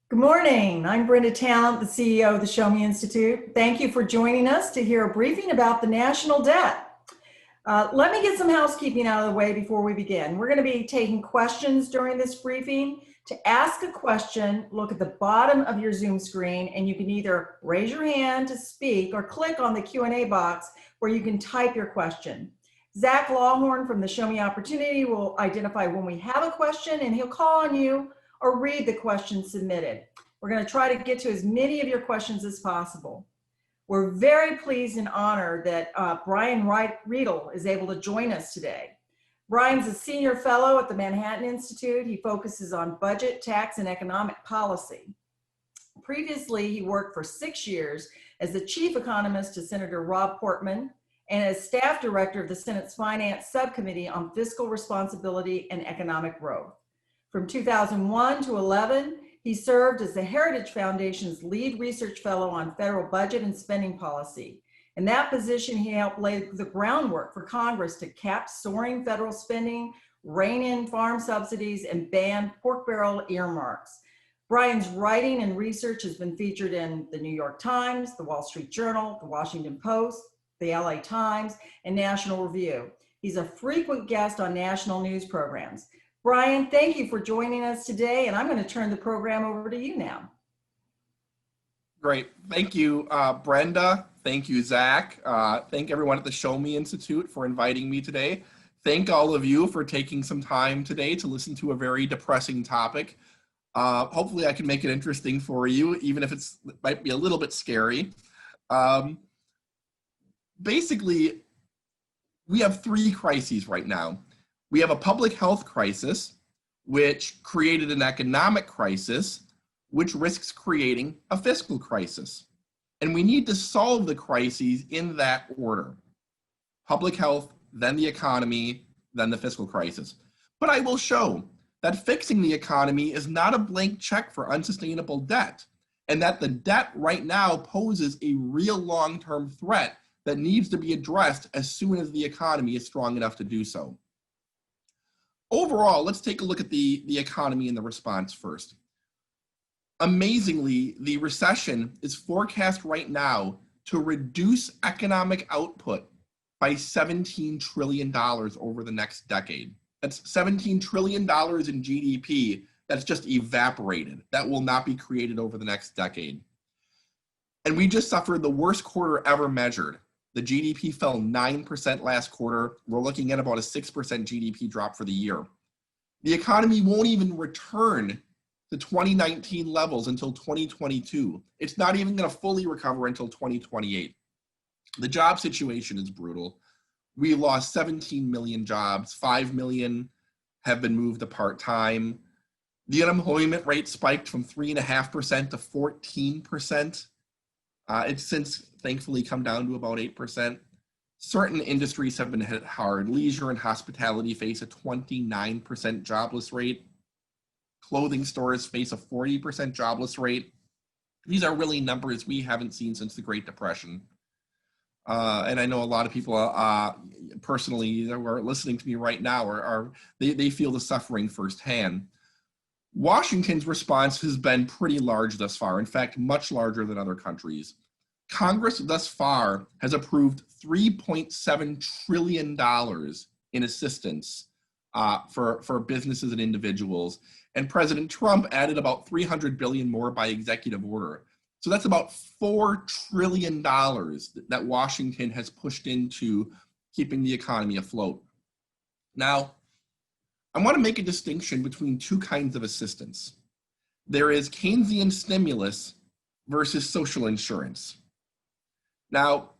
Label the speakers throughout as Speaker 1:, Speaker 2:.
Speaker 1: Good morning. I'm Brenda Talent, the CEO of the Show Me Institute. Thank you for joining us to hear a briefing about the national debt. Let me get some housekeeping out of the way before we begin. We're going to be taking questions during this briefing. To ask a question, look at the bottom of your Zoom screen, and you can either raise your hand to speak or click on the Q&A box where you can type your question. Zach Lawhorn from the Show Me Opportunity will identify when we have a question, and he'll call on you or read the questions submitted. We're going to try to get to as many of your questions as possible. We're very pleased and honored that Brian Riedl is able to join us today. Brian's a senior fellow at the Manhattan Institute. He focuses on budget, tax, and economic policy. Previously, he worked for 6 years as the chief economist to Senator Rob Portman and as staff director of the Senate's Finance Subcommittee on Fiscal Responsibility and Economic Growth. From 2001 to 11, he served as the Heritage Foundation's lead research fellow on federal budget and spending policy. In that position, he helped lay the groundwork for Congress to cap soaring federal spending, rein in farm subsidies, and ban pork barrel earmarks. Brian's writing and research has been featured in the New York Times, the Wall Street Journal, the Washington Post, the LA Times, and National Review. He's a frequent guest on national news programs. Brian, thank you for joining us today, and I'm going to turn the program over to you now.
Speaker 2: Great. Thank you, Brenda. Thank you, Zach. Thank everyone at the Show Me Institute for inviting me today. Thank all of you for taking some time today to listen to a very depressing topic. Hopefully I can make it interesting for you, even if it might be a little bit scary. Basically, we have three crises right now. We have a public health crisis, which created an economic crisis, which risks creating a fiscal crisis. And we need to solve the crises in that order. Public health, then the economy, then the fiscal crisis. But I will show that fixing the economy is not a blank check for unsustainable debt, and that the debt right now poses a real long-term threat that needs to be addressed as soon as the economy is strong enough to do so. Overall, let's take a look at the economy and the response first. Amazingly, the recession is forecast right now to reduce economic output by $17 trillion over the next decade. That's $17 trillion in GDP that's just evaporated. That will not be created over the next decade. And we just suffered the worst quarter ever measured. The GDP fell 9% last quarter. We're looking at about a 6% GDP drop for the year. The economy won't even return to 2019 levels until 2022. It's not even going to fully recover until 2028. The job situation is brutal. We lost 17 million jobs. 5 million have been moved to part-time. The unemployment rate spiked from 3.5% to 14%. It's since thankfully come down to about 8%. Certain industries have been hit hard. Leisure and hospitality face a 29% jobless rate. Clothing stores face a 40% jobless rate. These are really numbers we haven't seen since the Great Depression. And I know a lot of people personally that are listening to me right now they feel the suffering firsthand. Washington's response has been pretty large thus far. In fact, much larger than other countries. Congress thus far has approved $3.7 trillion in assistance for businesses and individuals. And President Trump added about $300 billion more by executive order. So that's about $4 trillion that Washington has pushed into keeping the economy afloat. Now, I want to make a distinction between two kinds of assistance. There is Keynesian stimulus versus social insurance. Now,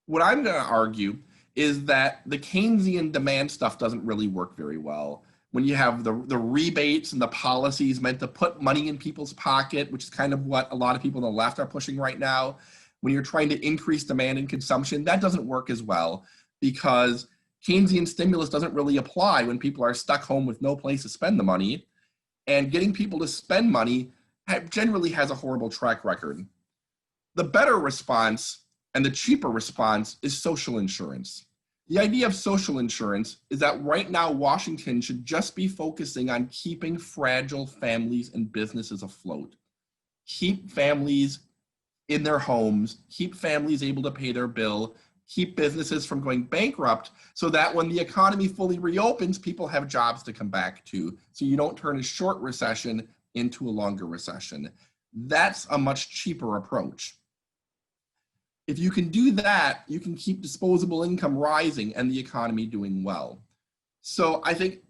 Speaker 2: what I'm going to argue is that the Keynesian demand stuff doesn't really work very well. When you have the rebates and the policies meant to put money in people's pocket, which is kind of what a lot of people on the left are pushing right now, when you're trying to increase demand and consumption, that doesn't work as well because Keynesian stimulus doesn't really apply when people are stuck home with no place to spend the money, and getting people to spend money generally has a horrible track record. The better response and the cheaper response is social insurance. The idea of social insurance is that right now Washington should just be focusing on keeping fragile families and businesses afloat. Keep families in their homes, keep families able to pay their bill, keep businesses from going bankrupt so that when the economy fully reopens, people have jobs to come back to. So you don't turn a short recession into a longer recession. That's a much cheaper approach. If you can do that, you can keep disposable income rising and the economy doing well. So I think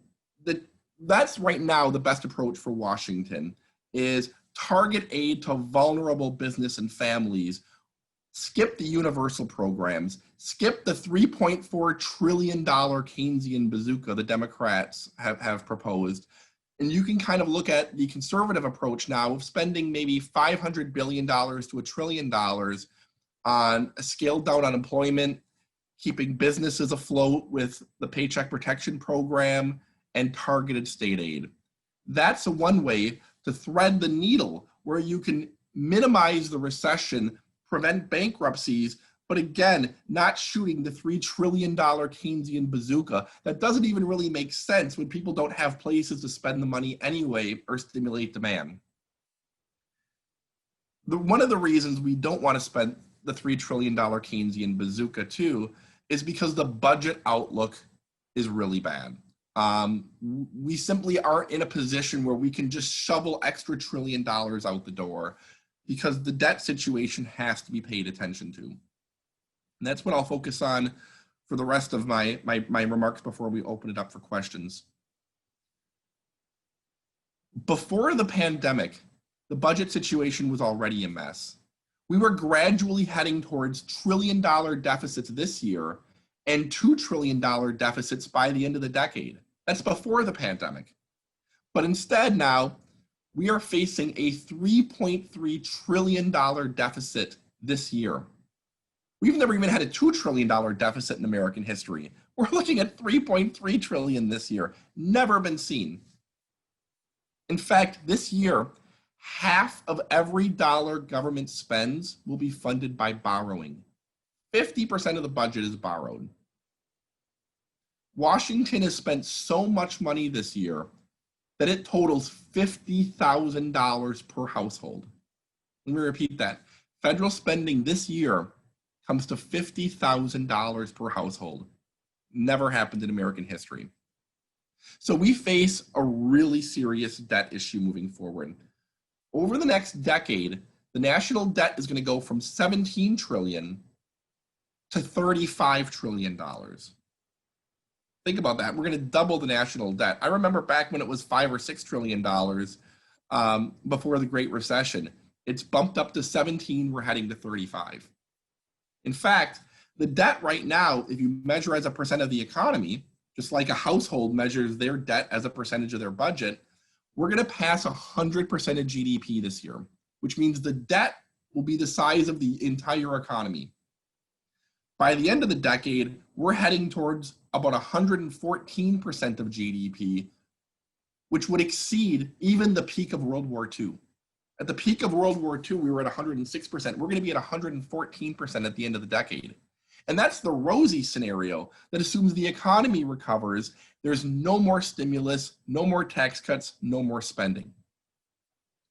Speaker 2: that's right now the best approach for Washington is target aid to vulnerable business and families, skip the universal programs, skip the $3.4 trillion Keynesian bazooka the Democrats have proposed. And you can kind of look at the conservative approach now of spending maybe $500 billion to $1 trillion on a scaled down unemployment, keeping businesses afloat with the Paycheck Protection Program and targeted state aid. That's one way to thread the needle where you can minimize the recession, prevent bankruptcies, but again, not shooting the $3 trillion Keynesian bazooka. That doesn't even really make sense when people don't have places to spend the money anyway or stimulate demand. One of the reasons we don't want to spend the $3 trillion Keynesian bazooka too is because the budget outlook is really bad. We simply aren't in a position where we can just shovel extra $1 trillion out the door because the debt situation has to be paid attention to. And that's what I'll focus on for the rest of my remarks before we open it up for questions. Before the pandemic, the budget situation was already a mess. We were gradually heading towards $1 trillion deficits this year and $2 trillion deficits by the end of the decade. That's before the pandemic. But instead now, we are facing a $3.3 trillion deficit this year. We've never even had a $2 trillion deficit in American history. We're looking at $3.3 trillion this year. Never been seen. In fact, this year, half of every dollar government spends will be funded by borrowing. 50% of the budget is borrowed. Washington has spent so much money this year that it totals $50,000 per household. Let me repeat that. Federal spending this year comes to $50,000 per household. Never happened in American history. So we face a really serious debt issue moving forward. Over the next decade, the national debt is going to go from $17 trillion to $35 trillion. Think about that. We're going to double the national debt. I remember back when it was $5 or $6 trillion before the Great Recession. It's bumped up to 17. We're heading to 35. In fact, the debt right now, if you measure as a percent of the economy, just like a household measures their debt as a percentage of their budget, we're going to pass 100% of GDP this year, which means the debt will be the size of the entire economy. By the end of the decade, we're heading towards about 114% of GDP, which would exceed even the peak of World War II. At the peak of World War II, we were at 106%. We're going to be at 114% at the end of the decade. And that's the rosy scenario that assumes the economy recovers. There's no more stimulus, no more tax cuts, no more spending.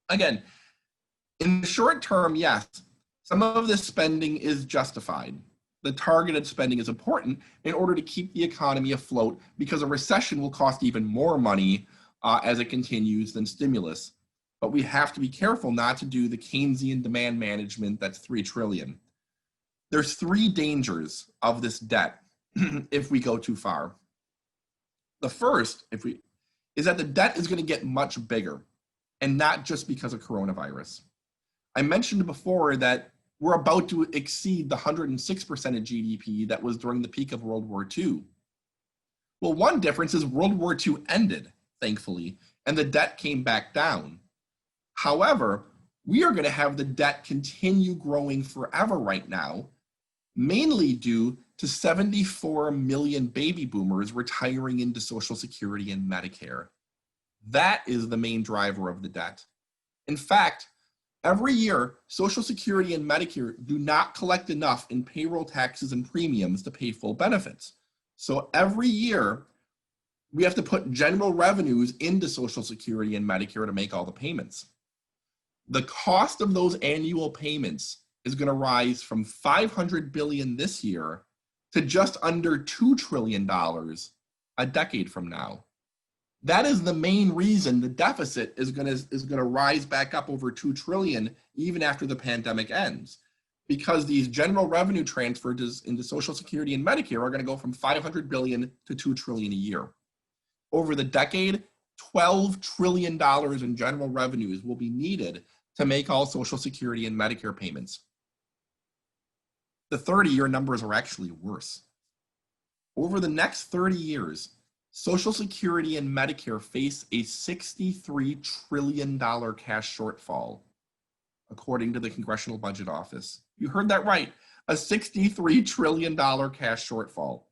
Speaker 2: Again, in the short term, yes, some of this spending is justified. The targeted spending is important in order to keep the economy afloat because a recession will cost even more money as it continues than stimulus. But we have to be careful not to do the Keynesian demand management that's $3 trillion. There's three dangers of this debt if we go too far. The first, is that the debt is going to get much bigger, and not just because of coronavirus. I mentioned before that we're about to exceed the 106% of GDP that was during the peak of World War II. Well, one difference is World War II ended, thankfully, and the debt came back down. However, we are going to have the debt continue growing forever right now, mainly due to 74 million baby boomers retiring into Social Security and Medicare. That is the main driver of the debt. In fact, every year, Social Security and Medicare do not collect enough in payroll taxes and premiums to pay full benefits. So every year, we have to put general revenues into Social Security and Medicare to make all the payments. The cost of those annual payments is going to rise from $500 billion this year to just under $2 trillion a decade from now. That is the main reason the deficit is going to rise back up over $2 trillion even after the pandemic ends, because these general revenue transfers into Social Security and Medicare are going to go from $500 billion to $2 trillion a year. Over the decade, $12 trillion in general revenues will be needed to make all Social Security and Medicare payments. The 30-year numbers are actually worse. Over the next 30 years, Social Security and Medicare face a $63 trillion cash shortfall, according to the Congressional Budget Office. You heard that right, a $63 trillion cash shortfall,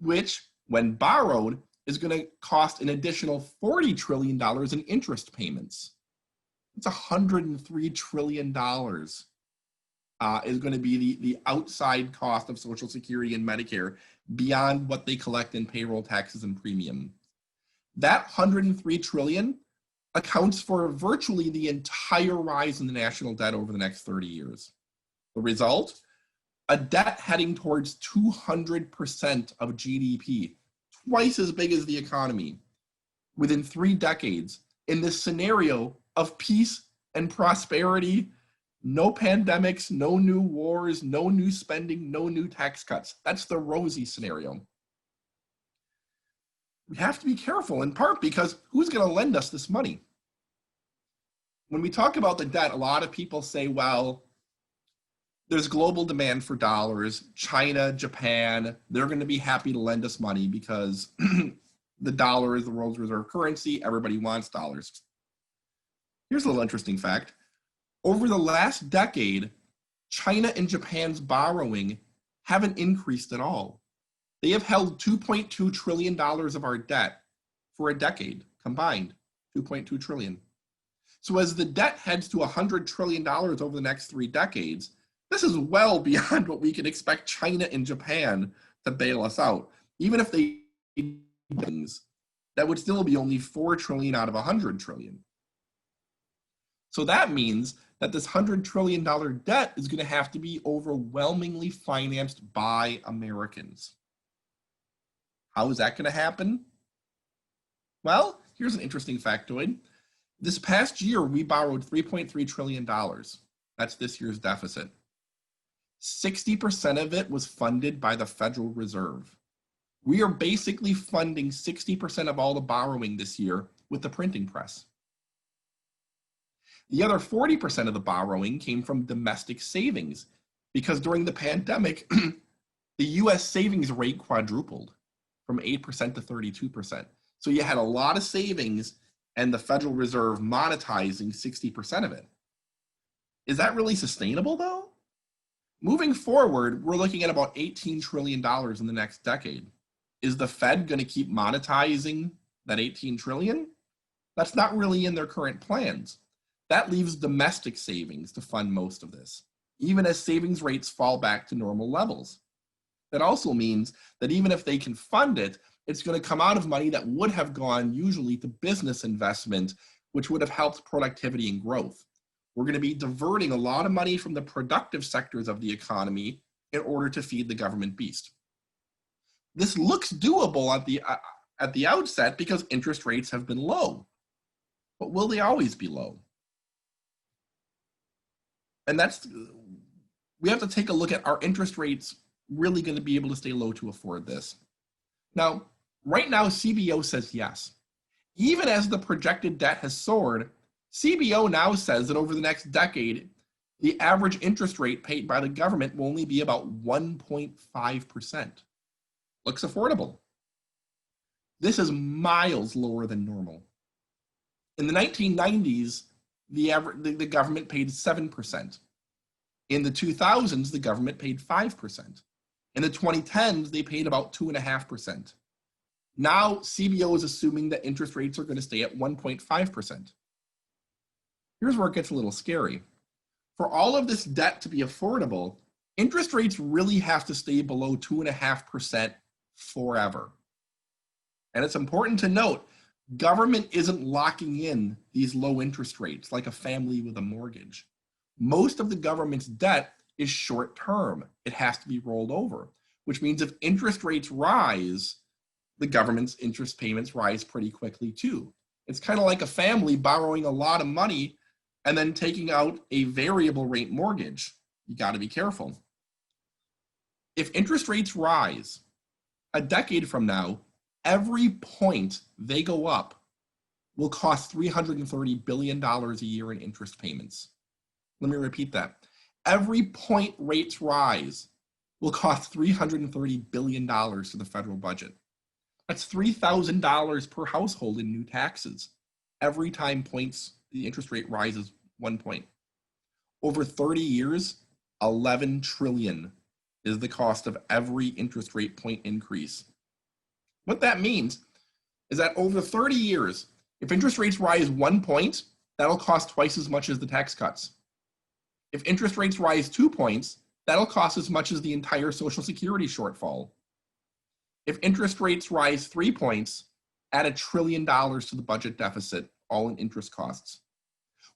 Speaker 2: which, when borrowed, is going to cost an additional $40 trillion in interest payments. It's $103 trillion is going to be the outside cost of Social Security and Medicare beyond what they collect in payroll taxes and premium. That $103 trillion accounts for virtually the entire rise in the national debt over the next 30 years. The result? A debt heading towards 200% of GDP, twice as big as the economy, within 3 decades, in this scenario of peace and prosperity, no pandemics, no new wars, no new spending, no new tax cuts. That's the rosy scenario. We have to be careful, in part because who's going to lend us this money? When we talk about the debt, a lot of people say, well, there's global demand for dollars. China, Japan, they're going to be happy to lend us money because the dollar is the world's reserve currency. Everybody wants dollars. Here's a little interesting fact. Over the last decade, China and Japan's borrowing haven't increased at all. They have held $2.2 trillion of our debt for a decade combined, $2.2 trillion. So as the debt heads to $100 trillion over the next 3 decades, this is well beyond what we can expect China and Japan to bail us out. Even if they do things, that would still be only $4 trillion out of $100 trillion. So that means that this $100 trillion debt is going to have to be overwhelmingly financed by Americans. How is that going to happen? Well, here's an interesting factoid. This past year, we borrowed $3.3 trillion. That's this year's deficit. 60% of it was funded by the Federal Reserve. We are basically funding 60% of all the borrowing this year with the printing press. The other 40% of the borrowing came from domestic savings because during the pandemic, the US savings rate quadrupled from 8% to 32%. So you had a lot of savings and the Federal Reserve monetizing 60% of it. Is that really sustainable though? Moving forward, we're looking at about $18 trillion in the next decade. Is the Fed going to keep monetizing that $18 trillion? That's not really in their current plans. That leaves domestic savings to fund most of this, even as savings rates fall back to normal levels. That also means that even if they can fund it, it's going to come out of money that would have gone usually to business investment, which would have helped productivity and growth. We're going to be diverting a lot of money from the productive sectors of the economy in order to feed the government beast. This looks doable at the outset because interest rates have been low. But will they always be low? And we have to take a look at, are interest rates really going to be able to stay low to afford this? Now, right now, CBO says yes. Even as the projected debt has soared, CBO now says that over the next decade, the average interest rate paid by the government will only be about 1.5%. Looks affordable. This is miles lower than normal. In the 1990s, the government paid 7%. In the 2000s, the government paid 5%. In the 2010s, they paid about 2.5%. Now, CBO is assuming that interest rates are going to stay at 1.5%. Here's where it gets a little scary. For all of this debt to be affordable, interest rates really have to stay below 2.5% forever. And it's important to note, government isn't locking in these low interest rates like a family with a mortgage. Most of the government's debt is short term. It has to be rolled over, which means if interest rates rise, the government's interest payments rise pretty quickly too. It's kind of like a family borrowing a lot of money and then taking out a variable rate mortgage. You got to be careful. If interest rates rise, a decade from now, every point they go up will cost $330 billion a year in interest payments. Let me repeat that. Every point rates rise will cost $330 billion to the federal budget. That's $3,000 per household in new taxes every time the interest rate rises 1 point. Over 30 years, 11 trillion is the cost of every interest rate point increase. What that means is that over 30 years, if interest rates rise 1 point, that'll cost twice as much as the tax cuts. If interest rates rise 2 points, that'll cost as much as the entire Social Security shortfall. If interest rates rise 3 points, add $1 trillion to the budget deficit, all in interest costs.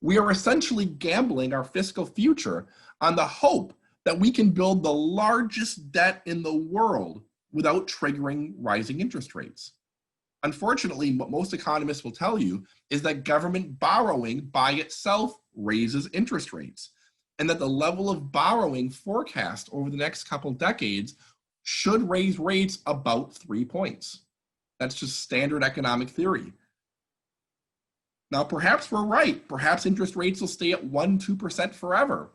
Speaker 2: We are essentially gambling our fiscal future on the hope that we can build the largest debt in the world without triggering rising interest rates. Unfortunately, what most economists will tell you is that government borrowing by itself raises interest rates, and that the level of borrowing forecast over the next couple decades should raise rates about 3 points. That's just standard economic theory. Now, perhaps we're right. Perhaps interest rates will stay at 1-2% forever.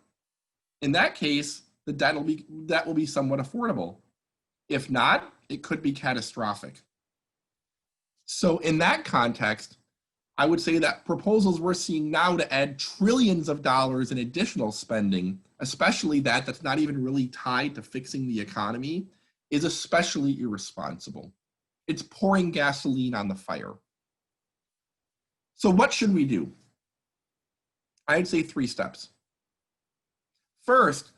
Speaker 2: In that case, the debt will be somewhat affordable. If not, it could be catastrophic. So in that context, I would say that proposals we're seeing now to add trillions of dollars in additional spending, especially that's not even really tied to fixing the economy, is especially irresponsible. It's pouring gasoline on the fire. So what should we do? I'd say 3 steps. First,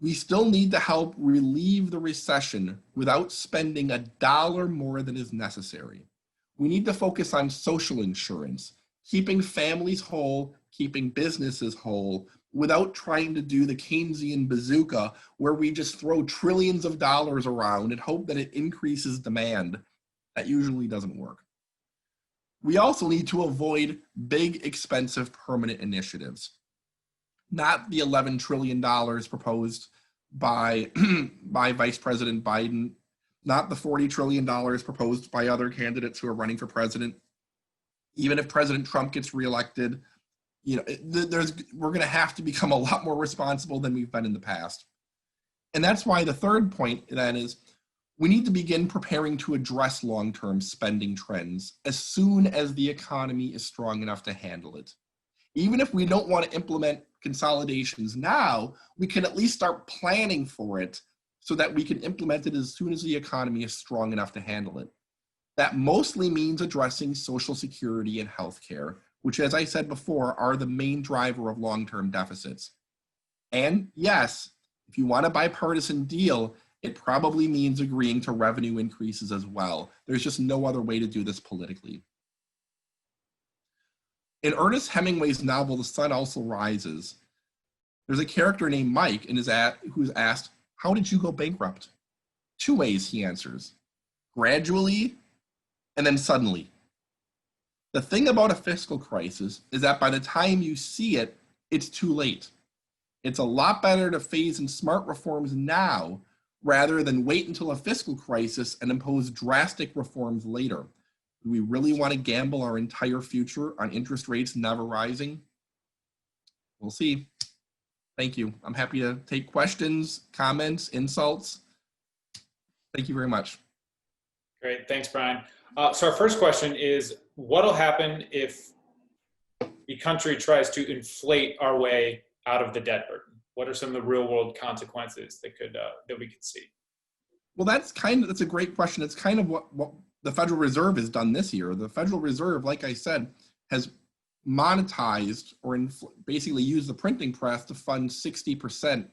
Speaker 2: we still need to help relieve the recession without spending $1 more than is necessary. We need to focus on social insurance, keeping families whole, keeping businesses whole, without trying to do the Keynesian bazooka where we just throw trillions of dollars around and hope that it increases demand. That usually doesn't work. We also need to avoid big, expensive, permanent initiatives. Not the $11 trillion proposed by, by Vice President Biden, not the $40 trillion proposed by other candidates who are running for president. Even if President Trump gets reelected, we're going to have to become a lot more responsible than we've been in the past. And that's why the third point then is we need to begin preparing to address long-term spending trends as soon as the economy is strong enough to handle it. Even if we don't want to implement consolidations now, we can at least start planning for it so that we can implement it as soon as the economy is strong enough to handle it. That mostly means addressing Social Security and healthcare, which, as I said before, are the main driver of long-term deficits. And yes, if you want a bipartisan deal, it probably means agreeing to revenue increases as well. There's just no other way to do this politically. In Ernest Hemingway's novel, The Sun Also Rises, there's a character named Mike who's asked, "How did you go bankrupt?" 2 ways, he answers: gradually and then suddenly. The thing about a fiscal crisis is that by the time you see it, it's too late. It's a lot better to phase in smart reforms now rather than wait until a fiscal crisis and impose drastic reforms later. Do we really want to gamble our entire future on interest rates never rising? We'll see. Thank you. I'm happy to take questions, comments, insults. Thank you very much.
Speaker 3: Great, thanks, Brian. So our first question is, what'll happen if the country tries to inflate our way out of the debt burden? What are some of the real world consequences that we could see? Well,
Speaker 2: that's a great question. It's kind of what the Federal Reserve has done this year. The Federal Reserve, like I said, has monetized or basically used the printing press to fund 60%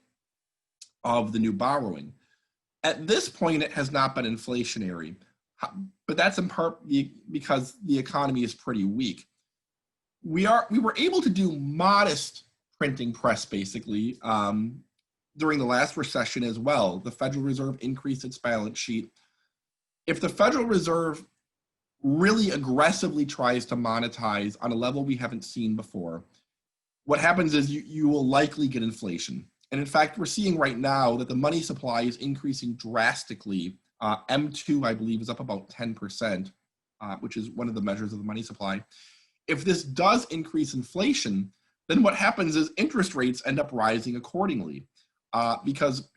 Speaker 2: of the new borrowing. At this point, it has not been inflationary, but that's in part because the economy is pretty weak. We were able to do modest printing press, basically, during the last recession as well. The Federal Reserve increased its balance sheet. If the Federal Reserve really aggressively tries to monetize on a level we haven't seen before, what happens is you will likely get inflation. And in fact, we're seeing right now that the money supply is increasing drastically. M2, I believe, is up about 10%, which is one of the measures of the money supply. If this does increase inflation, then what happens is interest rates end up rising accordingly, because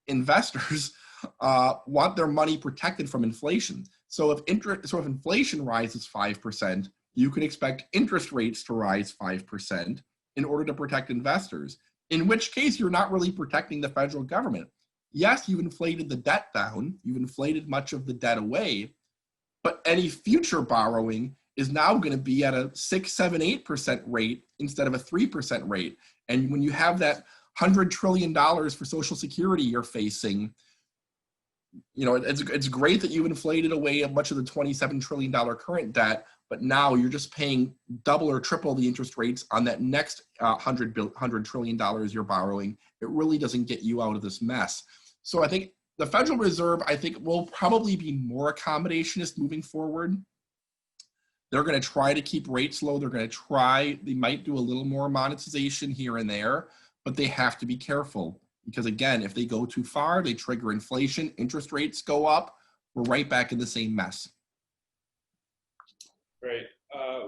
Speaker 2: investors want their money protected from inflation. So if inflation rises 5%, you can expect interest rates to rise 5% in order to protect investors, in which case you're not really protecting the federal government. Yes, you've inflated the debt down, you've inflated much of the debt away, but any future borrowing is now going to be at a 6, 7, 8% rate instead of a 3% rate. And when you have that $100 trillion for Social Security you're facing, you know, it's great that you've inflated away much of the $27 trillion current debt, but now you're just paying double or triple the interest rates on that next $100 trillion you're borrowing. It really doesn't get you out of this mess. So I think the Federal Reserve, I think, will probably be more accommodationist moving forward. They're going to try to keep rates low. They might do a little more monetization here and there, but they have to be careful. Because again, if they go too far, they trigger inflation, interest rates go up, we're right back in the same mess.
Speaker 3: Great.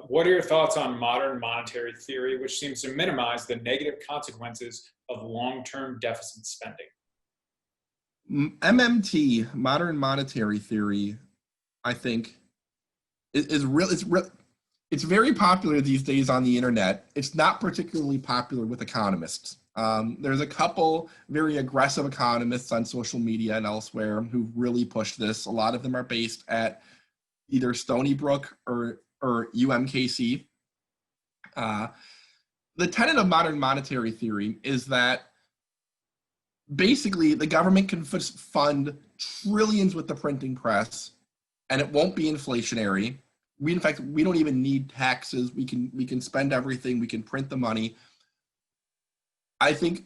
Speaker 3: What are your thoughts on modern monetary theory, which seems to minimize the negative consequences of long-term deficit spending?
Speaker 2: MMT, modern monetary theory, I think, is real. It's very popular these days on the internet. It's not particularly popular with economists. There's a couple very aggressive economists on social media and elsewhere who really push this. A lot of them are based at either Stony Brook or UMKC. The tenet of modern monetary theory is that basically the government can fund trillions with the printing press and it won't be inflationary. In fact, we don't even need taxes. We can spend everything. We can print the money. I think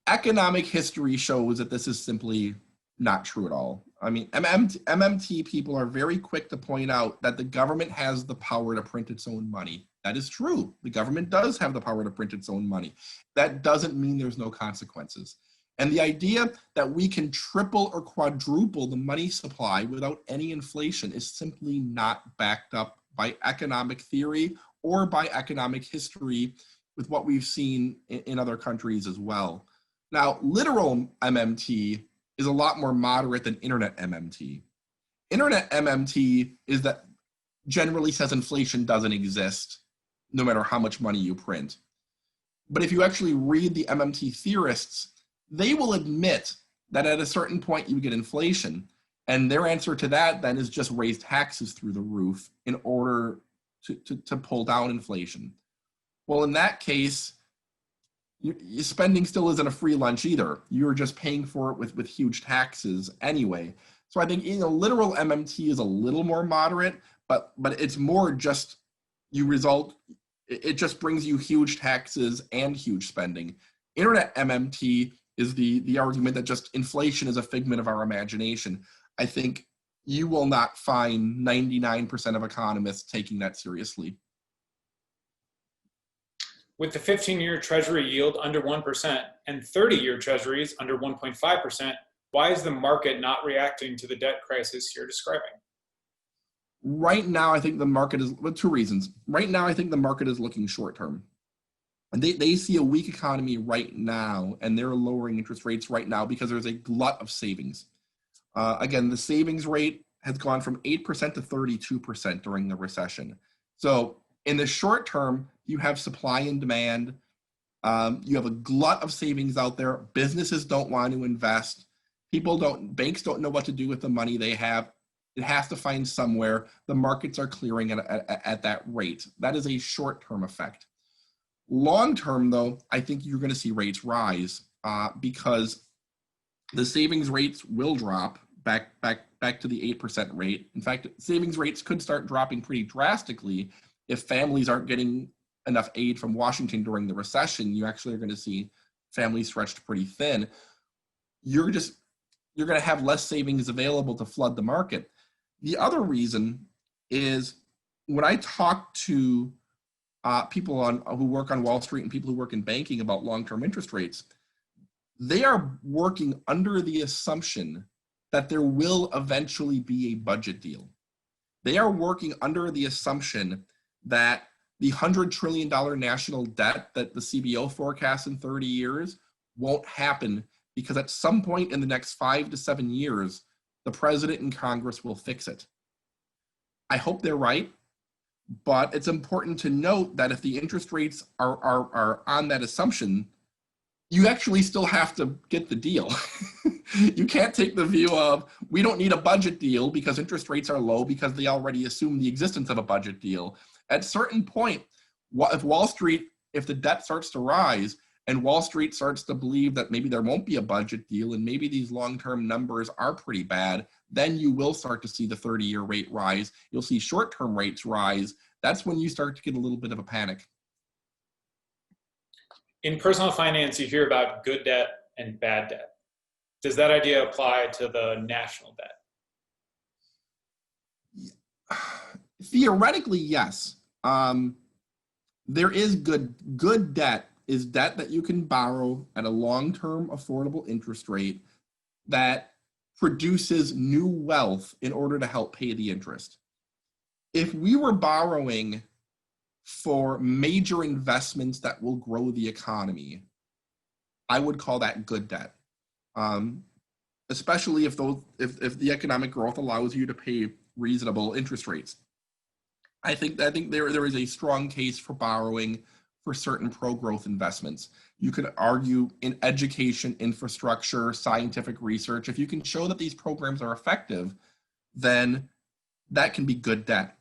Speaker 2: economic history shows that this is simply not true at all. I mean, MMT people are very quick to point out that the government has the power to print its own money. That is true. The government does have the power to print its own money. That doesn't mean there's no consequences. And the idea that we can triple or quadruple the money supply without any inflation is simply not backed up by economic theory or by economic history with what we've seen in other countries as well. Now, literal MMT is a lot more moderate than internet MMT. Internet MMT is that generally says inflation doesn't exist no matter how much money you print. But if you actually read the MMT theorists, they will admit that at a certain point you get inflation. And their answer to that then is just raise taxes through the roof in order to pull down inflation. Well, in that case, your spending still isn't a free lunch either. You're just paying for it with huge taxes anyway. So I think, you know, literal MMT is a little more moderate, but it's more just it just brings you huge taxes and huge spending. Internet MMT is the argument that just inflation is a figment of our imagination. I think you will not find 99% of economists taking that seriously.
Speaker 3: With the 15-year Treasury yield under 1% and 30-year Treasuries under 1.5%, why is the market not reacting to the debt crisis you're describing?
Speaker 2: Right now, I think the market is, well, two reasons. Right now, I think the market is looking short-term. And they see a weak economy right now, and they're lowering interest rates right now because there's a glut of savings. Again, the savings rate has gone from 8% to 32% during the recession. So in the short term, you have supply and demand. You have a glut of savings out there. Businesses don't want to invest. Banks don't know what to do with the money they have. It has to find somewhere. The markets are clearing at that rate. That is a short-term effect. Long-term, though, I think you're going to see rates rise because the savings rates will drop back to the 8% rate. In fact, savings rates could start dropping pretty drastically if families aren't getting enough aid from Washington during the recession. You actually are going to see families stretched pretty thin. You're going to have less savings available to flood the market. The other reason is when I talk to people who work on Wall Street and people who work in banking about long-term interest rates, they are working under the assumption that there will eventually be a budget deal. They are working under the assumption that the $100 trillion national debt that the CBO forecasts in 30 years won't happen, because at some point in the next 5 to 7 years, the president and Congress will fix it. I hope they're right, but it's important to note that if the interest rates are on that assumption, you actually still have to get the deal. You can't take the view of, we don't need a budget deal because interest rates are low because they already assume the existence of a budget deal. At a certain point, if the debt starts to rise and Wall Street starts to believe that maybe there won't be a budget deal and maybe these long-term numbers are pretty bad, then you will start to see the 30-year rate rise. You'll see short-term rates rise. That's when you start to get a little bit of a panic.
Speaker 3: In personal finance, you hear about good debt and bad debt. Does that idea apply to the national debt?
Speaker 2: Theoretically, yes. There is good debt is debt that you can borrow at a long-term affordable interest rate that produces new wealth in order to help pay the interest. If we were borrowing for major investments that will grow the economy, I would call that good debt. Especially if the economic growth allows you to pay reasonable interest rates. I think there is a strong case for borrowing for certain pro-growth investments. You could argue in education, infrastructure, scientific research. If you can show that these programs are effective, then that can be good debt.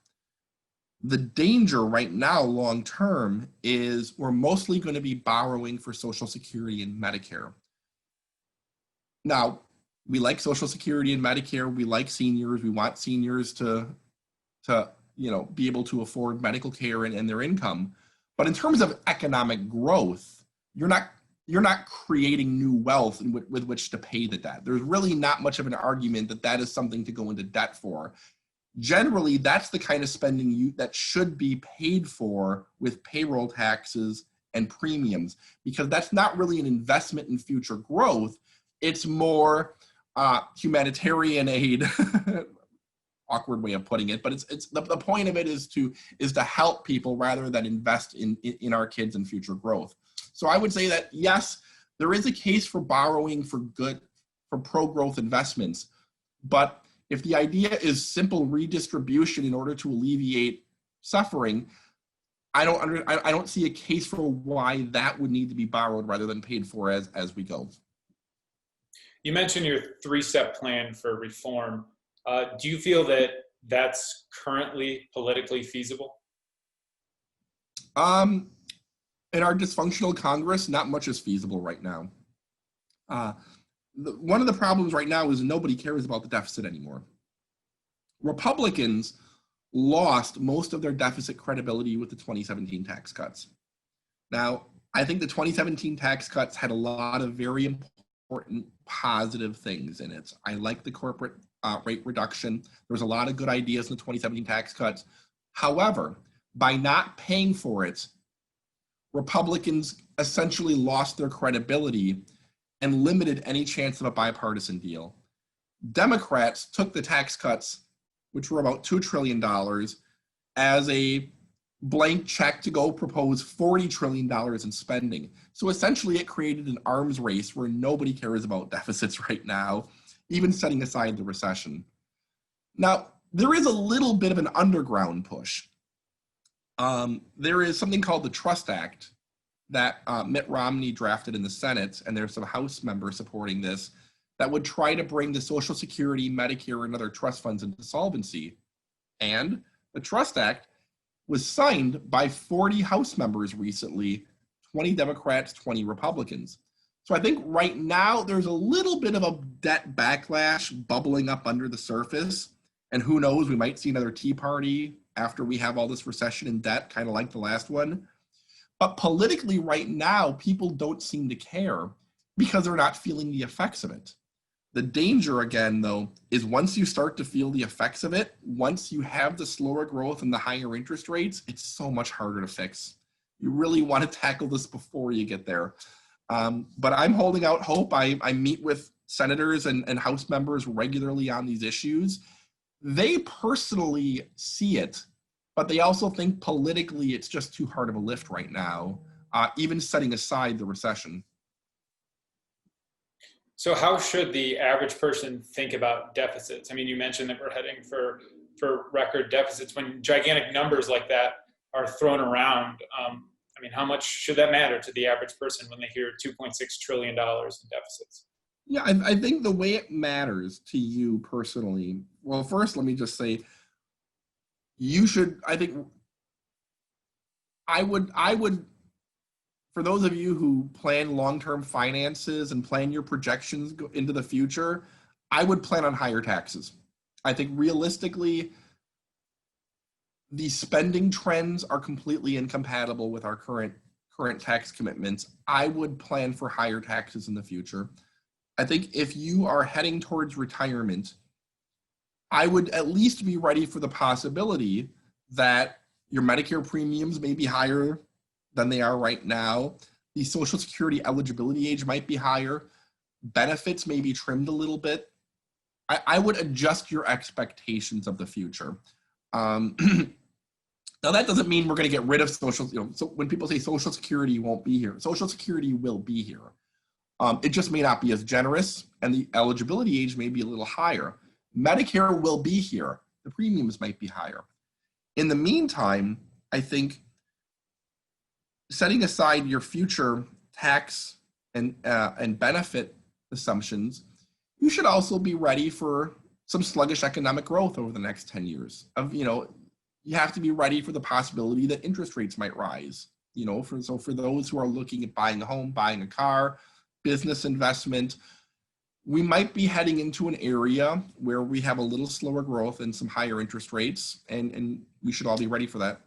Speaker 2: The danger right now, long term, is we're mostly going to be borrowing for Social Security and Medicare. Now, we like Social Security and Medicare. We like seniors. We want seniors to be able to afford medical care and their income. But in terms of economic growth, you're not creating new wealth with which to pay the debt. There's really not much of an argument that is something to go into debt for. Generally, that's the kind of spending that should be paid for with payroll taxes and premiums, because that's not really an investment in future growth. It's more humanitarian aid. Awkward way of putting it, but it's the point of it is to help people rather than invest in our kids and future growth. So I would say that yes, there is a case for borrowing for pro-growth investments, but if the idea is simple redistribution in order to alleviate suffering, I don't see a case for why that would need to be borrowed rather than paid for as we go.
Speaker 3: You mentioned your 3-step plan for reform. Do you feel that that's currently politically feasible?
Speaker 2: In our dysfunctional Congress, not much is feasible right now. One of the problems right now is nobody cares about the deficit anymore. Republicans lost most of their deficit credibility with the 2017 tax cuts. Now, I think the 2017 tax cuts had a lot of very important positive things in it. I like the corporate rate reduction. There was a lot of good ideas in the 2017 tax cuts. However, by not paying for it, Republicans essentially lost their credibility and limited any chance of a bipartisan deal. Democrats took the tax cuts, which were about $2 trillion, as a blank check to go propose $40 trillion in spending. So essentially it created an arms race where nobody cares about deficits right now, even setting aside the recession. Now, there is a little bit of an underground push. There is something called the Trust Act that Mitt Romney drafted in the Senate, and there's some House members supporting this, that would try to bring the Social Security, Medicare, and other trust funds into solvency. And the Trust Act was signed by 40 House members recently, 20 Democrats, 20 Republicans. So I think right now there's a little bit of a debt backlash bubbling up under the surface. And who knows, we might see another Tea Party after we have all this recession and debt, kind of like the last one. But politically right now, people don't seem to care because they're not feeling the effects of it. The danger, again, though, is once you start to feel the effects of it, once you have the slower growth and the higher interest rates, it's so much harder to fix. You really want to tackle this before you get there. But I'm holding out hope. I meet with senators and House members regularly on these issues. They personally see it, but they also think politically it's just too hard of a lift right now, even setting aside the recession.
Speaker 3: So how should the average person think about deficits? I mean, you mentioned that we're heading for record deficits. When gigantic numbers like that are thrown around, I mean, how much should that matter to the average person when they hear $2.6 trillion in deficits?
Speaker 2: Yeah, I think the way it matters to you personally, well, first, let me just say, you should, I would, for those of you who plan long-term finances and plan your projections into the future, I would plan on higher taxes. I think realistically, the spending trends are completely incompatible with our current tax commitments. I would plan for higher taxes in the future. I think if you are heading towards retirement, I would at least be ready for the possibility that your Medicare premiums may be higher than they are right now. The Social Security eligibility age might be higher. Benefits may be trimmed a little bit. I would adjust your expectations of the future. Now that doesn't mean we're going to get rid of so when people say Social Security won't be here, Social Security will be here. It just may not be as generous, and the eligibility age may be a little higher. Medicare will be here. The premiums might be higher. In the meantime, I think setting aside your future tax and benefit assumptions, you should also be ready for some sluggish economic growth over the next 10 years. You have to be ready for the possibility that interest rates might rise. For those who are looking at buying a home, buying a car, business investment, we might be heading into an area where we have a little slower growth and some higher interest rates, and we should all be ready for that.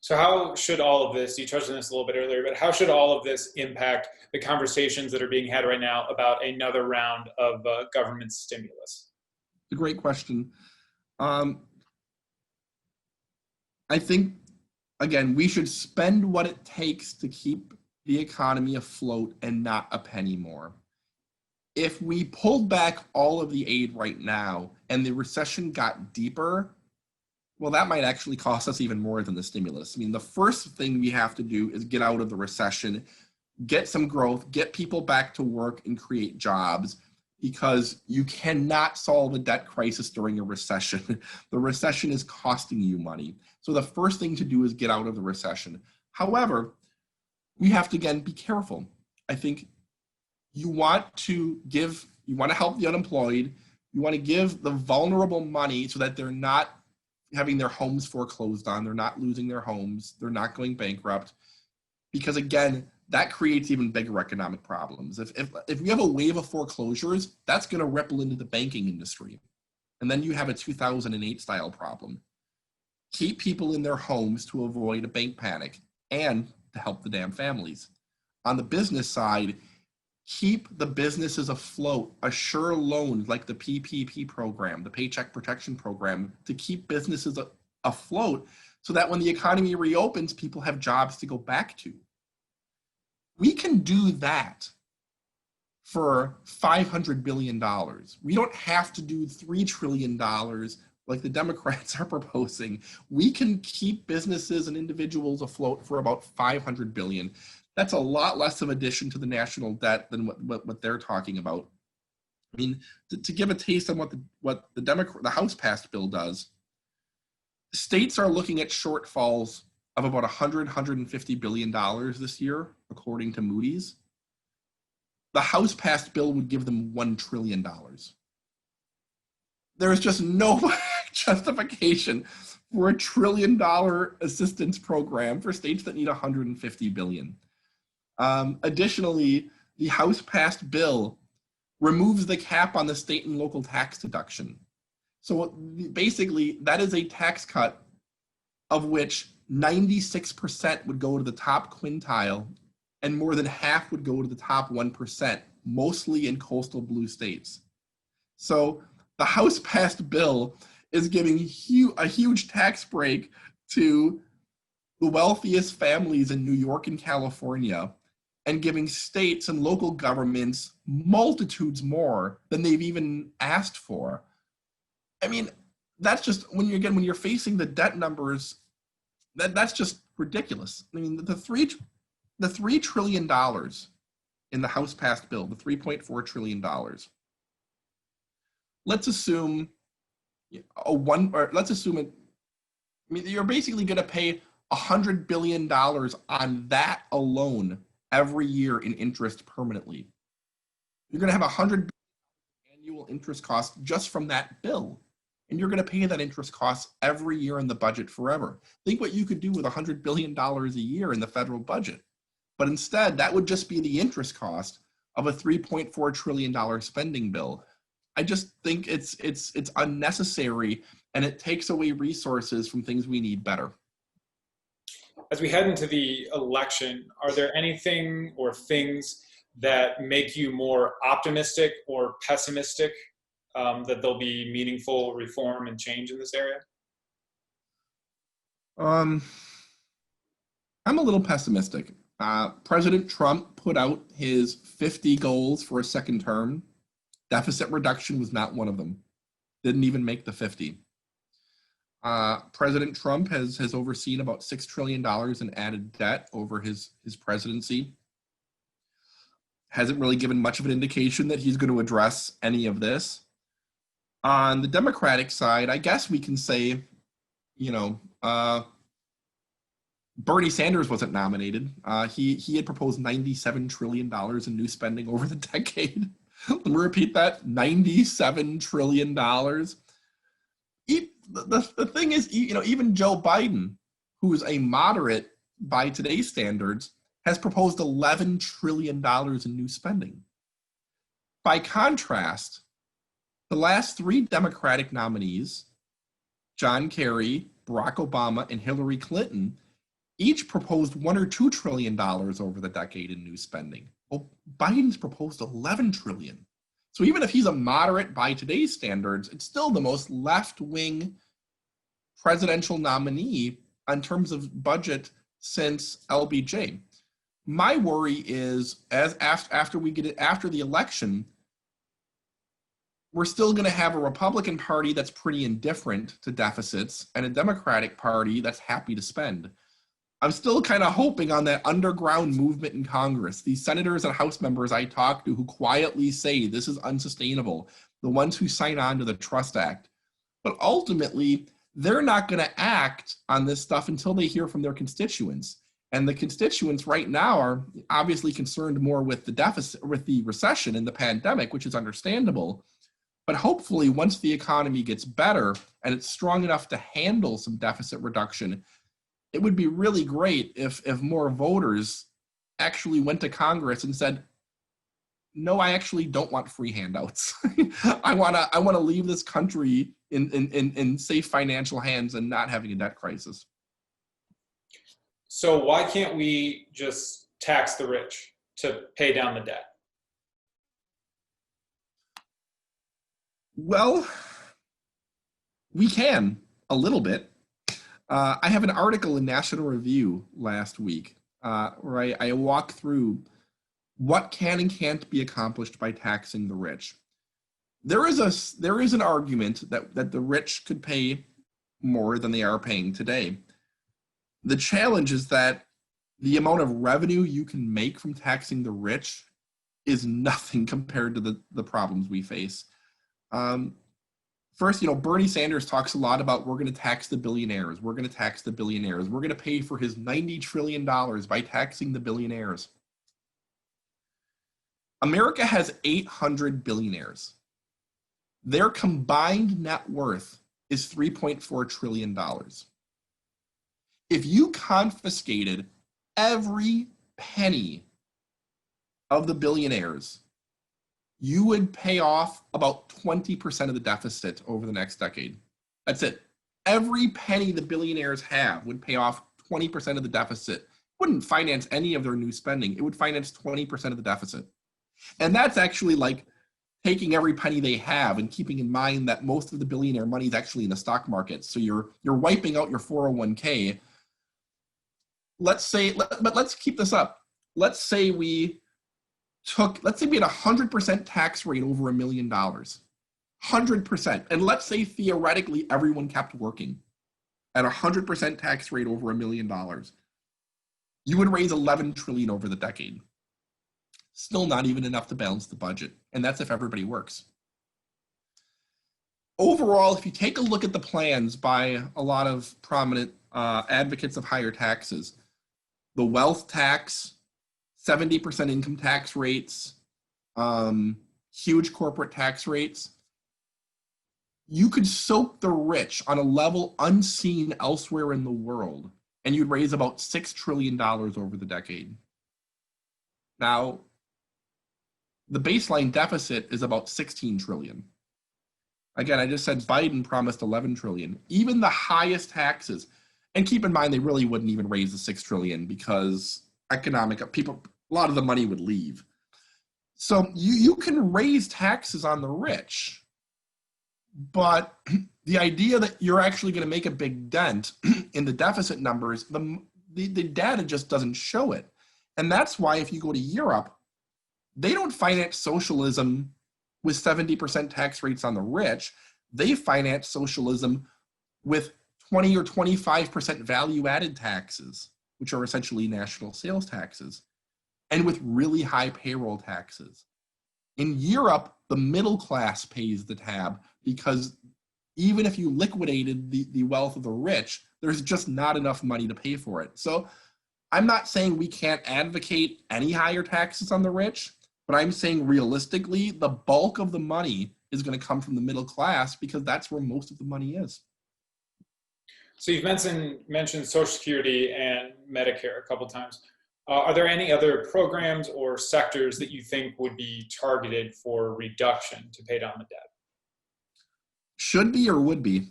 Speaker 3: So how should all of this, you touched on this a little bit earlier, but how should all of this impact the conversations that are being had right now about another round of government stimulus?
Speaker 2: It's a great question. I think, again, we should spend what it takes to keep the economy afloat and not a penny more. If we pulled back all of the aid right now and the recession got deeper, well, that might actually cost us even more than the stimulus. I mean, the first thing we have to do is get out of the recession, get some growth, get people back to work and create jobs, because you cannot solve a debt crisis during a recession. The recession is costing you money. So the first thing to do is get out of the recession. However, we have to, again, be careful. I think you want to help the unemployed. You want to give the vulnerable money so that they're not having their homes foreclosed on. They're not losing their homes. They're not going bankrupt. Because again, that creates even bigger economic problems. If we have a wave of foreclosures, that's going to ripple into the banking industry. And then you have a 2008 style problem. Keep people in their homes to avoid a bank panic and to help the damn families. On the business side, keep the businesses afloat, assure loans like the PPP program, the Paycheck Protection Program, to keep businesses afloat so that when the economy reopens, people have jobs to go back to. We can do that for $500 billion. We don't have to do $3 trillion like the Democrats are proposing. We can keep businesses and individuals afloat for about $500 billion. That's a lot less of addition to the national debt than what they're talking about. I mean, to give a taste on what the House passed bill does, states are looking at shortfalls of about $150 billion this year, according to Moody's. The House passed bill would give them $1 trillion. There's just no justification for $1 trillion assistance program for states that need $150 billion. Additionally, the House passed bill removes the cap on the state and local tax deduction. So basically, that is a tax cut of which 96% would go to the top quintile and more than half would go to the top 1%, mostly in coastal blue states. So the House passed bill is giving a huge tax break to the wealthiest families in New York and California, and giving states and local governments multitudes more than they've even asked for. I mean, that's just, when you're facing the debt numbers, that's just ridiculous. I mean, the $3 trillion in the House passed bill, the $3.4 trillion. Let's assume you're basically going to pay $100 billion on that alone every year in interest permanently. You're going to have $100 billion annual interest cost just from that bill. And you're going to pay that interest cost every year in the budget forever. Think what you could do with $100 billion a year in the federal budget. But instead, that would just be the interest cost of a $3.4 trillion spending bill. I just think it's unnecessary, and it takes away resources from things we need better.
Speaker 3: As we head into the election, are there anything or things that make you more optimistic or pessimistic that there'll be meaningful reform and change in this area?
Speaker 2: I'm a little pessimistic. President Trump put out his 50 goals for a second term. Deficit reduction was not one of them. Didn't even make the 50. President Trump has overseen about $6 trillion in added debt over his presidency. Hasn't really given much of an indication that he's going to address any of this. On the Democratic side, I guess we can say, Bernie Sanders wasn't nominated. He had proposed $97 trillion in new spending over the decade. Let me repeat that, $97 trillion. The thing is, even Joe Biden, who is a moderate by today's standards, has proposed $11 trillion in new spending. By contrast, the last three Democratic nominees, John Kerry, Barack Obama, and Hillary Clinton, each proposed $1 or $2 trillion over the decade in new spending. Well, Biden's proposed $11 trillion. So even if he's a moderate by today's standards, it's still the most left-wing presidential nominee in terms of budget since LBJ. My worry is, after the election, we're still going to have a Republican Party that's pretty indifferent to deficits and a Democratic Party that's happy to spend. I'm still kind of hoping on that underground movement in Congress. These senators and House members I talk to who quietly say this is unsustainable, the ones who sign on to the Trust Act. But ultimately, they're not going to act on this stuff until they hear from their constituents. And the constituents right now are obviously concerned more with the deficit, with the recession and the pandemic, which is understandable. But hopefully, once the economy gets better and it's strong enough to handle some deficit reduction, it would be really great if more voters actually went to Congress and said, no, I actually don't want free handouts. I want to leave this country in safe financial hands and not having a debt crisis.
Speaker 3: So why can't we just tax the rich to pay down the debt?
Speaker 2: Well, we can a little bit. I have an article in National Review last week where I walk through what can and can't be accomplished by taxing the rich. There is an argument that the rich could pay more than they are paying today. The challenge is that the amount of revenue you can make from taxing the rich is nothing compared to the problems we face. First, Bernie Sanders talks a lot about we're going to tax the billionaires. We're going to tax the billionaires. We're going to pay for his $90 trillion by taxing the billionaires. America has 800 billionaires. Their combined net worth is $3.4 trillion. If you confiscated every penny of the billionaires, you would pay off about 20% of the deficit over the next decade. That's it. Every penny the billionaires have would pay off 20% of the deficit. It wouldn't finance any of their new spending. It would finance 20% of the deficit. And that's actually like taking every penny they have and keeping in mind that most of the billionaire money is actually in the stock market. So you're wiping out your 401k. Let's keep this up. Let's say we had a 100% tax rate over $1 million. 100%. And let's say theoretically everyone kept working at a 100% tax rate over $1 million. You would raise 11 trillion over the decade. Still not even enough to balance the budget. And that's if everybody works. Overall, if you take a look at the plans by a lot of prominent advocates of higher taxes, the wealth tax, 70% income tax rates, huge corporate tax rates, you could soak the rich on a level unseen elsewhere in the world, and you'd raise about $6 trillion over the decade. Now, the baseline deficit is about 16 trillion. Again, I just said Biden promised 11 trillion. Even the highest taxes, and keep in mind they really wouldn't even raise the 6 trillion because a lot of the money would leave. So you can raise taxes on the rich, but the idea that you're actually going to make a big dent in the deficit numbers, the data just doesn't show it. And that's why if you go to Europe, they don't finance socialism with 70% tax rates on the rich. They finance socialism with 20 or 25% value-added taxes, which are essentially national sales taxes, and with really high payroll taxes. In Europe, the middle class pays the tab because even if you liquidated the wealth of the rich, there's just not enough money to pay for it. So I'm not saying we can't advocate any higher taxes on the rich, but I'm saying realistically, the bulk of the money is going to come from the middle class because that's where most of the money is.
Speaker 3: So you've mentioned Social Security and Medicare a couple times. Are there any other programs or sectors that you think would be targeted for reduction to pay down the debt?
Speaker 2: Should be or would be?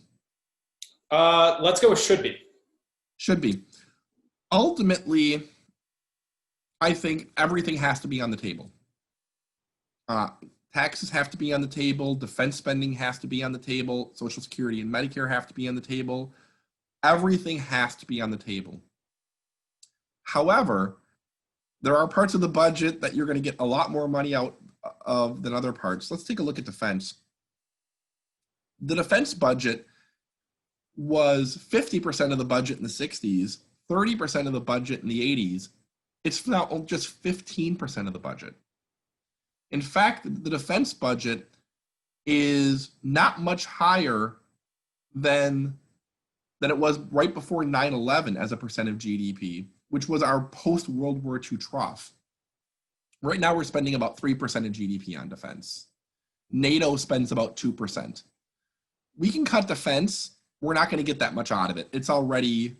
Speaker 3: Let's go with should be.
Speaker 2: Should be. Ultimately, I think everything has to be on the table. Taxes have to be on the table. Defense spending has to be on the table. Social Security and Medicare have to be on the table. Everything has to be on the table. However, there are parts of the budget that you're going to get a lot more money out of than other parts. Let's take a look at defense. The defense budget was 50% of the budget in the 60s, 30% of the budget in the 80s. It's now just 15% of the budget. In fact, the defense budget is not much higher than it was right before 9/11 as a percent of GDP, which was our post-World War II trough. Right now, we're spending about 3% of GDP on defense. NATO spends about 2%. We can cut defense. We're not going to get that much out of it. It's already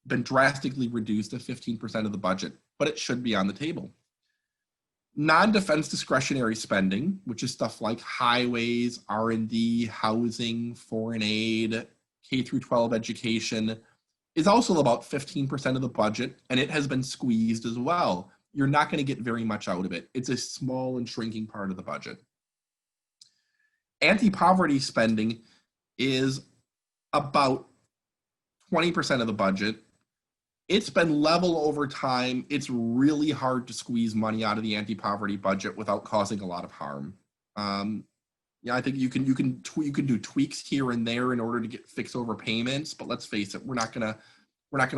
Speaker 2: been drastically reduced to 15% of the budget, but it should be on the table. Non-defense discretionary spending, which is stuff like highways, R&D, housing, foreign aid, K-12 education, is also about 15% of the budget, and it has been squeezed as well. You're not going to get very much out of it. It's a small and shrinking part of the budget. Anti-poverty spending is about 20% of the budget. It's been level over time. It's really hard to squeeze money out of the anti-poverty budget without causing a lot of harm. I think you can do tweaks here and there in order to fix overpayments, but let's face it, we're not gonna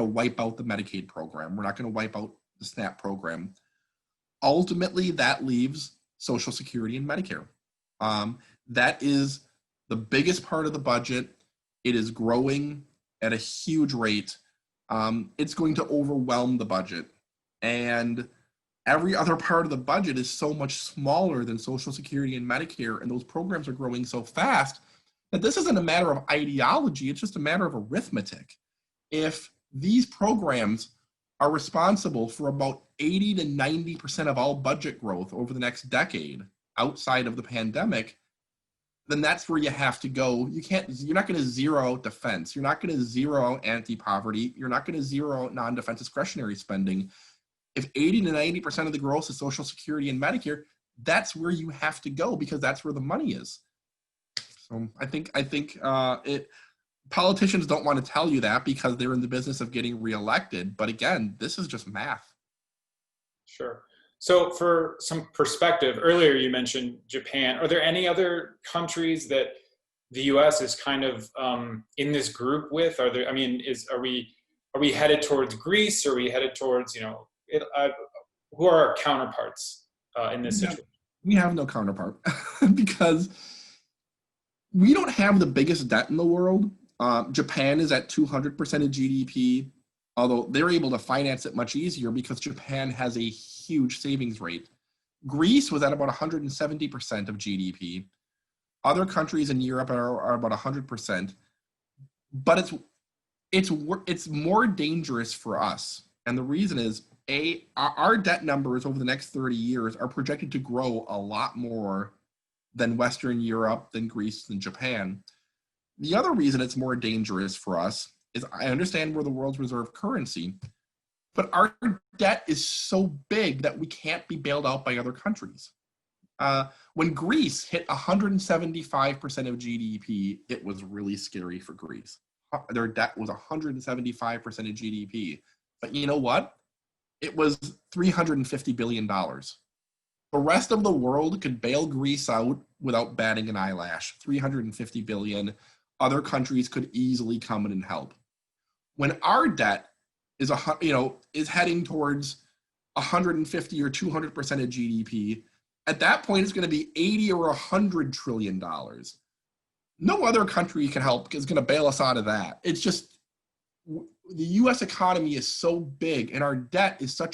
Speaker 2: wipe out the Medicaid program. We're not gonna wipe out the SNAP program. Ultimately, that leaves Social Security and Medicare. That is the biggest part of the budget. It is growing at a huge rate. It's going to overwhelm the budget, and every other part of the budget is so much smaller than Social Security and Medicare, and those programs are growing so fast that this isn't a matter of ideology, it's just a matter of arithmetic. If these programs are responsible for about 80 to 90% of all budget growth over the next decade outside of the pandemic, then that's where you have to go. You're not going to zero out defense. You're not going to zero out anti-poverty. You're not going to zero out non-defense discretionary spending. If 80 to 90% of the growth is Social Security and Medicare, that's where you have to go because that's where the money is. So I think politicians don't want to tell you that because they're in the business of getting reelected. But again, this is just math.
Speaker 3: Sure. So for some perspective, earlier you mentioned Japan. Are there any other countries that the U.S. is kind of in this group with? Are we headed towards Greece? Or are we headed towards, who are our counterparts in this situation?
Speaker 2: We have no counterpart because we don't have the biggest debt in the world. Japan is at 200% of GDP, although they're able to finance it much easier because Japan has a huge savings rate. Greece was at about 170% of GDP. Other countries in Europe are about 100%, but it's more dangerous for us. And the reason is, our debt numbers over the next 30 years are projected to grow a lot more than Western Europe, than Greece, than Japan. The other reason it's more dangerous for us is I understand we're the world's reserve currency, but our debt is so big that we can't be bailed out by other countries. When Greece hit 175% of GDP, it was really scary for Greece. Their debt was 175% of GDP. But you know what? It was $350 billion. The rest of the world could bail Greece out without batting an eyelash. 350 billion. Other countries could easily come in and help. When our debt is heading towards 150 or 200% of GDP, at that point it's going to be 80 or 100 trillion dollars. No other country can help is going to bail us out of that. It's just the U.S. economy is so big, and our debt is so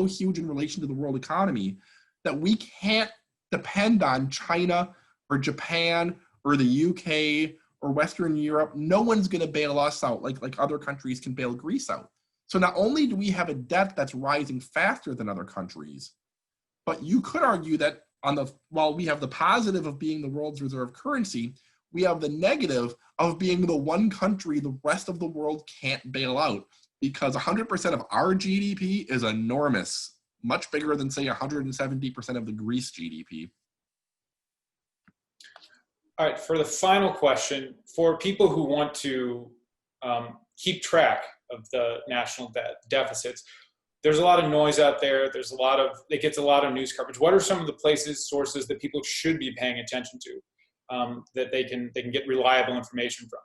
Speaker 2: huge in relation to the world economy that we can't depend on China or Japan or the UK or Western Europe. No one's going to bail us out like other countries can bail Greece out. So not only do we have a debt that's rising faster than other countries, but you could argue that while we have the positive of being the world's reserve currency, we have the negative of being the one country the rest of the world can't bail out, because 100% of our GDP is enormous, much bigger than, say, 170% of the Greece GDP.
Speaker 3: All right, for the final question, for people who want to keep track of the national debt deficits, there's a lot of noise out there. It gets a lot of news coverage. What are some of the sources that people should be paying attention to that they can get reliable information from?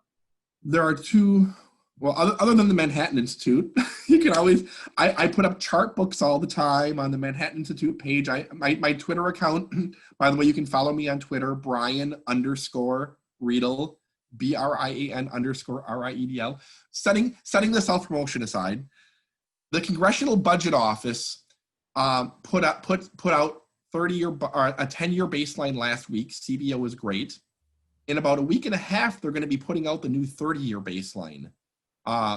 Speaker 3: There are
Speaker 2: two. Well, other than the Manhattan Institute, you can always, I put up chart books all the time on the Manhattan Institute page. My Twitter account, by the way, you can follow me on Twitter, Brian_Riedl, BRIAN_RIEDL. Setting the self-promotion aside, the Congressional Budget Office put out 30-year or a 10-year baseline last week. CBO was great. In about a week and a half, they're going to be putting out the new 30-year baseline,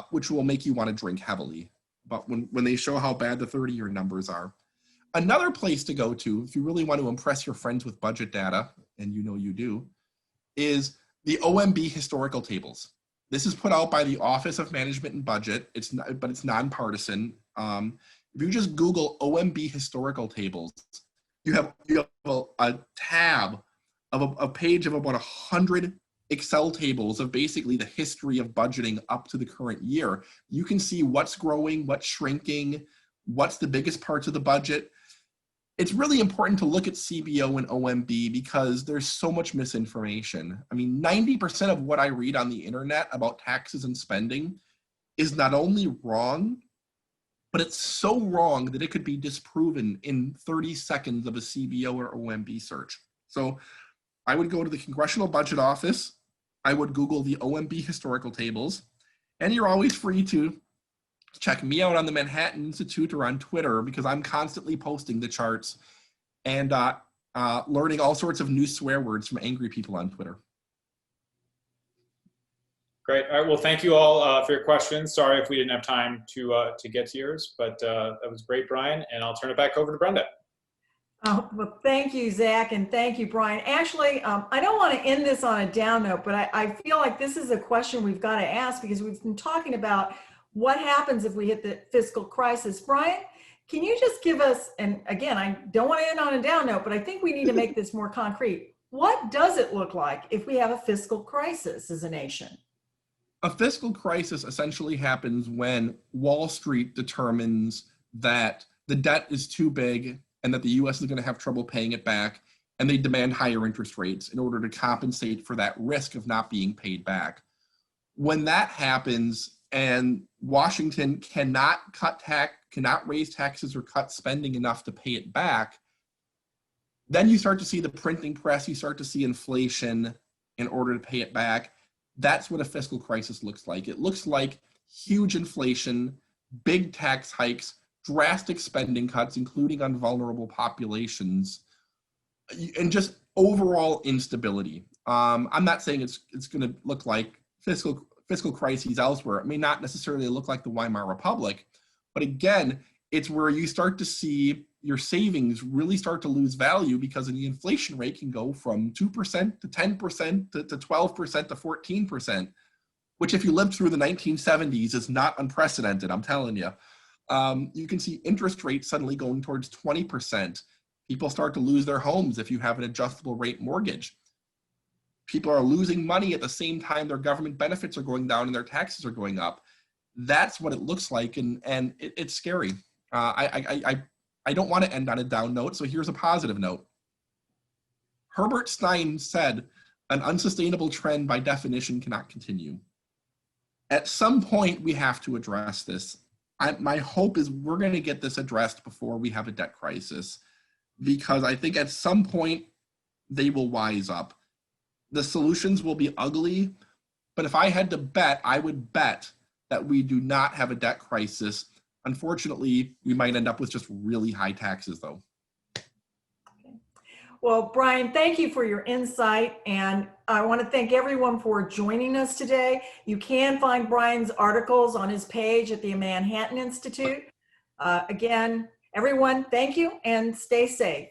Speaker 2: which will make you want to drink heavily. But when they show how bad the 30-year numbers are. Another place to go to, if you really want to impress your friends with budget data, and you know you do, is the OMB historical tables. This is put out by the Office of Management and Budget. But it's nonpartisan. If you just Google OMB historical tables, you have a tab of a page of about 100 Excel tables of basically the history of budgeting up to the current year. You can see what's growing, what's shrinking, what's the biggest parts of the budget. It's really important to look at CBO and OMB because there's so much misinformation. I mean, 90% of what I read on the internet about taxes and spending is not only wrong, but it's so wrong that it could be disproven in 30 seconds of a CBO or OMB search. So I would go to the Congressional Budget Office. I would Google the OMB historical tables, and you're always free to check me out on the Manhattan Institute or on Twitter because I'm constantly posting the charts and learning all sorts of new swear words from angry people on Twitter.
Speaker 3: Great. All right. Well, thank you all for your questions. Sorry if we didn't have time to get to yours, but that was great, Brian. And I'll turn it back over to Brenda.
Speaker 1: Oh, well, thank you, Zach, and thank you, Brian. Actually, I don't want to end this on a down note, but I feel like this is a question we've got to ask because we've been talking about what happens if we hit the fiscal crisis. Brian, can you just give us, and again, I don't want to end on a down note, but I think we need to make this more concrete. What does it look like if we have a fiscal crisis as a nation?
Speaker 2: A fiscal crisis essentially happens when Wall Street determines that the debt is too big and that the US is going to have trouble paying it back, and they demand higher interest rates in order to compensate for that risk of not being paid back. When that happens and Washington cannot raise taxes or cut spending enough to pay it back, then you start to see the printing press, you start to see inflation in order to pay it back. That's what a fiscal crisis looks like. It looks like huge inflation, big tax hikes, drastic spending cuts, including on vulnerable populations, and just overall instability. I'm not saying it's going to look like fiscal crises elsewhere. It may not necessarily look like the Weimar Republic, but again, it's where you start to see your savings really start to lose value because the inflation rate can go from 2% to 10% to 12% to 14%, which if you lived through the 1970s is not unprecedented, I'm telling you. You can see interest rates suddenly going towards 20%. People start to lose their homes if you have an adjustable rate mortgage. People are losing money at the same time their government benefits are going down and their taxes are going up. That's what it looks like, and it's scary. I don't want to end on a down note, so here's a positive note. Herbert Stein said, an unsustainable trend by definition cannot continue. At some point, we have to address this. My hope is we're going to get this addressed before we have a debt crisis, because I think at some point they will wise up. The solutions will be ugly, but if I had to bet, I would bet that we do not have a debt crisis. Unfortunately, we might end up with just really high taxes, though.
Speaker 1: Well, Brian, thank you for your insight, and I want to thank everyone for joining us today. You can find Brian's articles on his page at the Manhattan Institute. Again, everyone, thank you and stay safe.